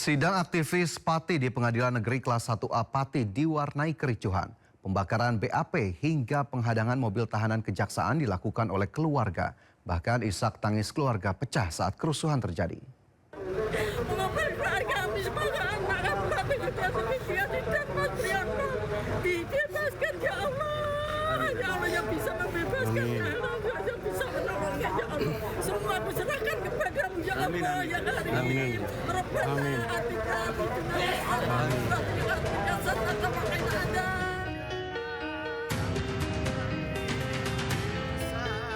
Sidang aktivis Pati di Pengadilan Negeri Kelas 1A Pati diwarnai kericuhan. Pembakaran BAP hingga penghadangan mobil tahanan kejaksaan dilakukan oleh keluarga. Bahkan isak tangis keluarga pecah saat kerusuhan terjadi. Semua diserahkan kepadamu ya Allah ya Karim. Amin.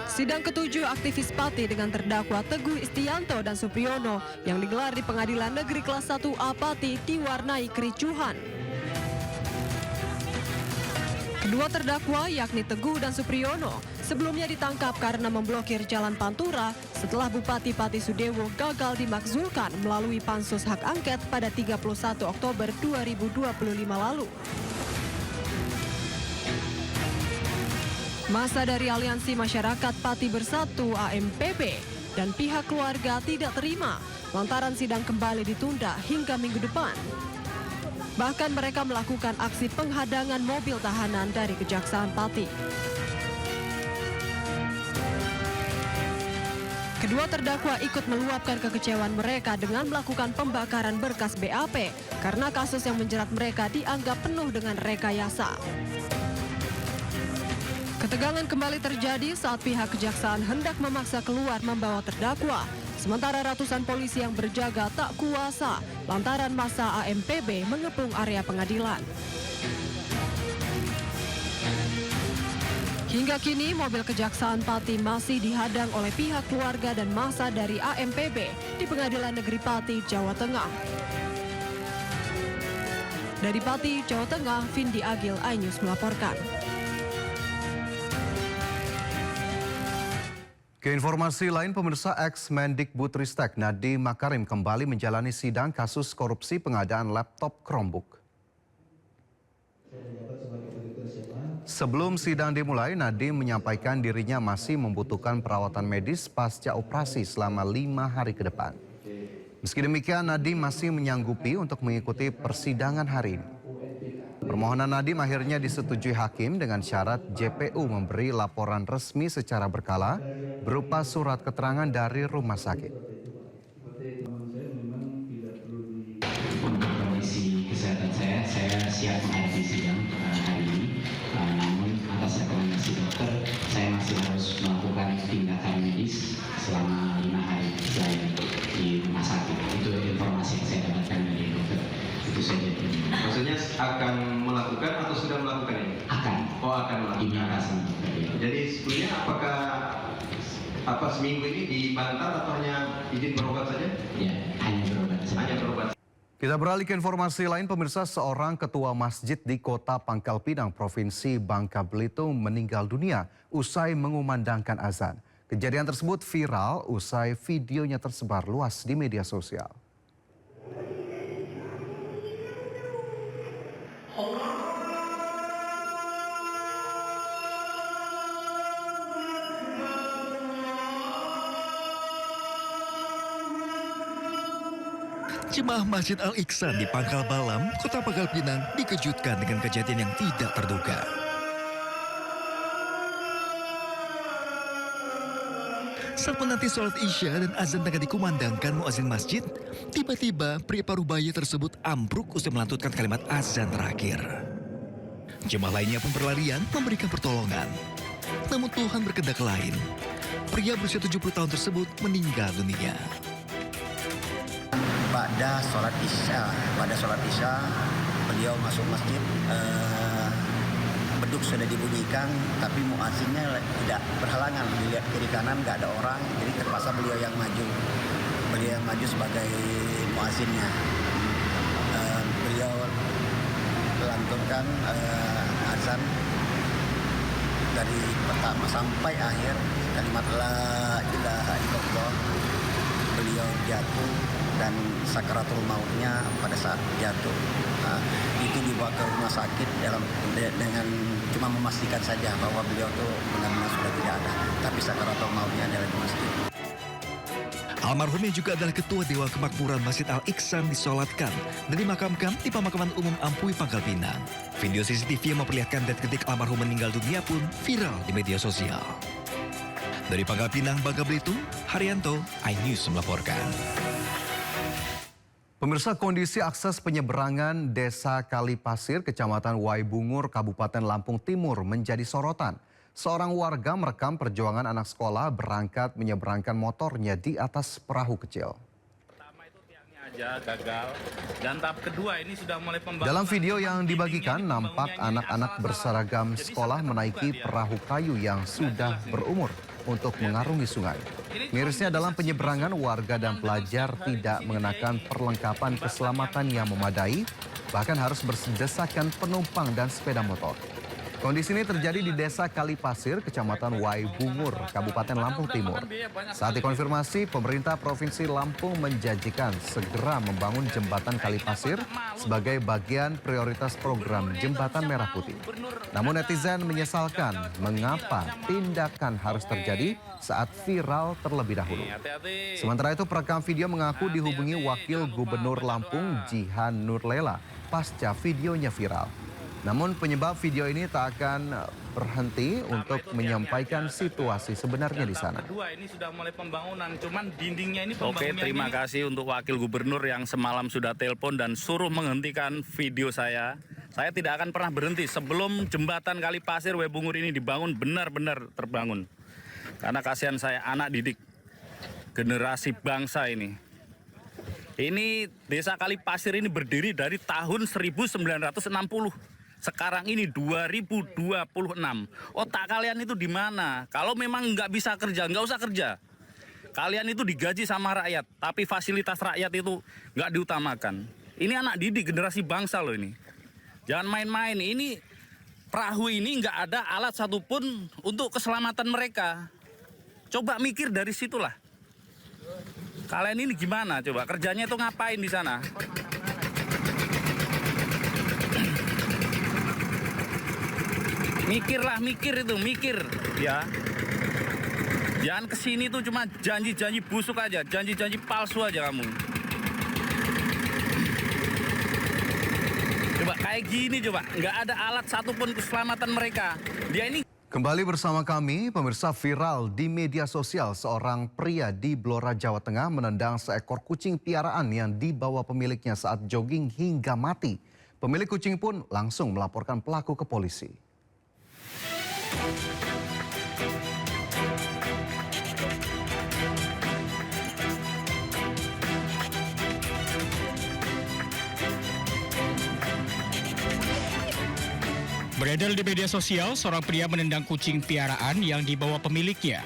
Sidang ketujuh aktivis Pati dengan terdakwa Teguh Istianto dan Supriyono yang digelar di Pengadilan Negeri Kelas 1A Pati diwarnai kericuhan. Kedua terdakwa yakni Teguh dan Supriyono sebelumnya ditangkap karena memblokir Jalan Pantura setelah Bupati Pati Sudewo gagal dimakzulkan melalui Pansus Hak Angket pada 31 Oktober 2025 lalu. Masa dari Aliansi Masyarakat Pati Bersatu AMPB dan pihak keluarga tidak terima lantaran sidang kembali ditunda hingga minggu depan. Bahkan mereka melakukan aksi penghadangan mobil tahanan dari Kejaksaan Pati. Kedua terdakwa ikut meluapkan kekecewaan mereka dengan melakukan pembakaran berkas BAP karena kasus yang menjerat mereka dianggap penuh dengan rekayasa. Ketegangan kembali terjadi saat pihak kejaksaan hendak memaksa keluar membawa terdakwa. Sementara ratusan polisi yang berjaga tak kuasa lantaran massa AMPB mengepung area pengadilan. Hingga kini mobil Kejaksaan Pati masih dihadang oleh pihak keluarga dan massa dari AMPB di Pengadilan Negeri Pati, Jawa Tengah. Dari Pati, Jawa Tengah, Vindi Agil, iNews melaporkan. Ke informasi lain, pemirsa, ex-Mendikbudristek Nadiem Makarim kembali menjalani sidang kasus korupsi pengadaan laptop Chromebook. Sebelum sidang dimulai, Nadiem menyampaikan dirinya masih membutuhkan perawatan medis pasca operasi selama 5 hari ke depan. Meski demikian, Nadiem masih menyanggupi untuk mengikuti persidangan hari ini. Permohonan Nadiem akhirnya disetujui hakim dengan syarat JPU memberi laporan resmi secara berkala berupa surat keterangan dari rumah sakit. Untuk kondisi kesehatan saya siap menghadapi sidang hari ini. Namun atas rekomendasi dokter, saya masih harus melakukan tindakan medis selama 5 hari saya di rumah sakit. Itu informasi yang saya dapatkan dari dokter. Itu saja. Maksudnya akan melakukan atau sudah melakukan ini? Akan. Oh, akan melakukan. Jadi sebelumnya apakah seminggu ini dibantah atau hanya izin berobat saja? Ya, hanya berobat saja. Hanya berobat. Kita beralih ke informasi lain, pemirsa. Seorang ketua masjid di kota Pangkal Pinang, Provinsi Bangka Belitung meninggal dunia usai mengumandangkan azan. Kejadian tersebut viral usai videonya tersebar luas di media sosial. Jemaah Masjid Al-Ihsan di Pangkal Balam, Kota Pangkal Pinang dikejutkan dengan kejadian yang tidak terduga. Saat menanti sholat Isya dan azan tengah dikumandangkan muazin masjid, tiba-tiba pria parubaya tersebut ambruk usai melantutkan kalimat azan terakhir. Jemaah lainnya pun berlarian memberikan pertolongan. Namun Tuhan berkehendak lain. Pria berusia 70 tahun tersebut meninggal dunia. Pada sholat Isya, beliau masuk masjid, beduk sudah dibunyikan, tapi muazzinnya tidak berhalangan, dilihat kiri kanan nggak ada orang, jadi terpaksa beliau yang maju sebagai muazzinnya. Beliau melantunkan azan dari pertama sampai akhir, kalimat la ilaha illallah. Beliau jatuh dan sakaratul mautnya pada saat jatuh itu dibawa ke rumah sakit dengan cuma memastikan saja bahwa beliau itu benar-benar sudah tidak ada, tapi sakaratul mautnya adalah di masjid. Almarhum yang juga adalah Ketua Dewan Kemakmuran Masjid Al-Ihsan disolatkan dan dimakamkan di Pemakaman Umum Ampui, Pangkal Pinang. Video CCTV yang memperlihatkan detik-detik almarhum meninggal dunia pun viral di media sosial. Dari Pangkal Pinang, Bangka Belitung, Haryanto, iNews melaporkan. Pemirsa, kondisi akses penyeberangan Desa Kalipasir, Kecamatan Waibungur, Kabupaten Lampung Timur menjadi sorotan. Seorang warga merekam perjuangan anak sekolah berangkat menyeberangkan motornya di atas perahu kecil. Pertama itu tiangnya aja gagal, dan tahap kedua ini sudah mulai pembangunan. Dalam video yang dibagikan, nampak anak-anak berseragam sekolah menaiki perahu kayu yang sudah berumur untuk mengarungi sungai. Mirisnya dalam penyeberangan, warga dan pelajar tidak mengenakan perlengkapan keselamatan yang memadai, bahkan harus berdesakan penumpang dan sepeda motor. Kondisi ini terjadi di Desa Kalipasir, Kecamatan Waibungur, Kabupaten Lampung Timur. Saat dikonfirmasi, pemerintah Provinsi Lampung menjanjikan segera membangun jembatan Kalipasir sebagai bagian prioritas program Jembatan Merah Putih. Namun netizen menyesalkan mengapa tindakan harus terjadi saat viral terlebih dahulu. Sementara itu, perekam video mengaku dihubungi Wakil Gubernur Lampung, Jihan Nurlela, pasca videonya viral. Namun penyebab video ini tak akan berhenti untuk menyampaikan situasi sebenarnya di sana. Kedua ini sudah mulai pembangunan, cuman dindingnya ini pembangunan. Oke, terima kasih untuk Wakil Gubernur yang semalam sudah telepon dan suruh menghentikan video saya. Saya tidak akan pernah berhenti sebelum jembatan Kalipasir Waibungur ini dibangun benar-benar terbangun. Karena kasihan saya anak didik generasi bangsa ini. Ini Desa Kalipasir ini berdiri dari tahun 1960. Sekarang ini 2026. Otak kalian itu di mana? Kalau memang nggak bisa kerja, nggak usah kerja. Kalian itu digaji sama rakyat, tapi fasilitas rakyat itu nggak diutamakan. Ini anak didik generasi bangsa loh ini. Jangan main-main. Ini perahu ini nggak ada alat satupun untuk keselamatan mereka. Coba mikir dari situlah. Kalian ini gimana? Coba kerjanya itu ngapain di sana? Mikirlah, mikir ya. Jangan kesini tuh cuma janji-janji busuk aja, janji-janji palsu aja kamu. Coba kayak gini coba, nggak ada alat satupun keselamatan mereka. Dia ini. Kembali bersama kami, pemirsa, viral di media sosial seorang pria di Blora, Jawa Tengah menendang seekor kucing piaraan yang dibawa pemiliknya saat jogging hingga mati. Pemilik kucing pun langsung melaporkan pelaku ke polisi. Beredar di media sosial, seorang pria menendang kucing piaraan yang dibawa pemiliknya.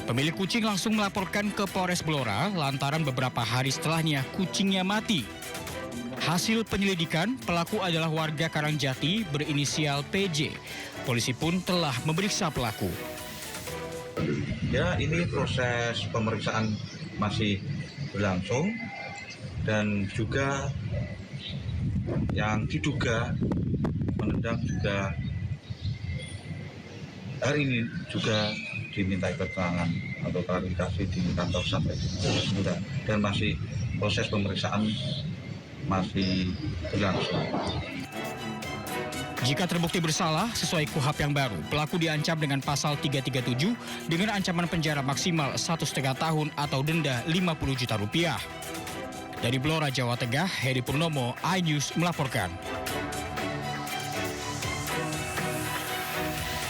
Pemilik kucing langsung melaporkan ke Polres Blora lantaran beberapa hari setelahnya kucingnya mati. Hasil penyelidikan, pelaku adalah warga Karangjati berinisial PJ. Polisi pun telah memeriksa pelaku. Ya, ini proses pemeriksaan masih berlangsung dan juga yang diduga menendang juga hari ini juga dimintai keterangan atau klarifikasi di kantor sampai sudah, dan masih proses pemeriksaan masih berlangsung. Jika terbukti bersalah sesuai KUHP yang baru, pelaku diancam dengan pasal 337 dengan ancaman penjara maksimal 1,5 tahun atau denda 50 juta rupiah. Dari Blora, Jawa Tengah, Heri Purnomo, iNews melaporkan.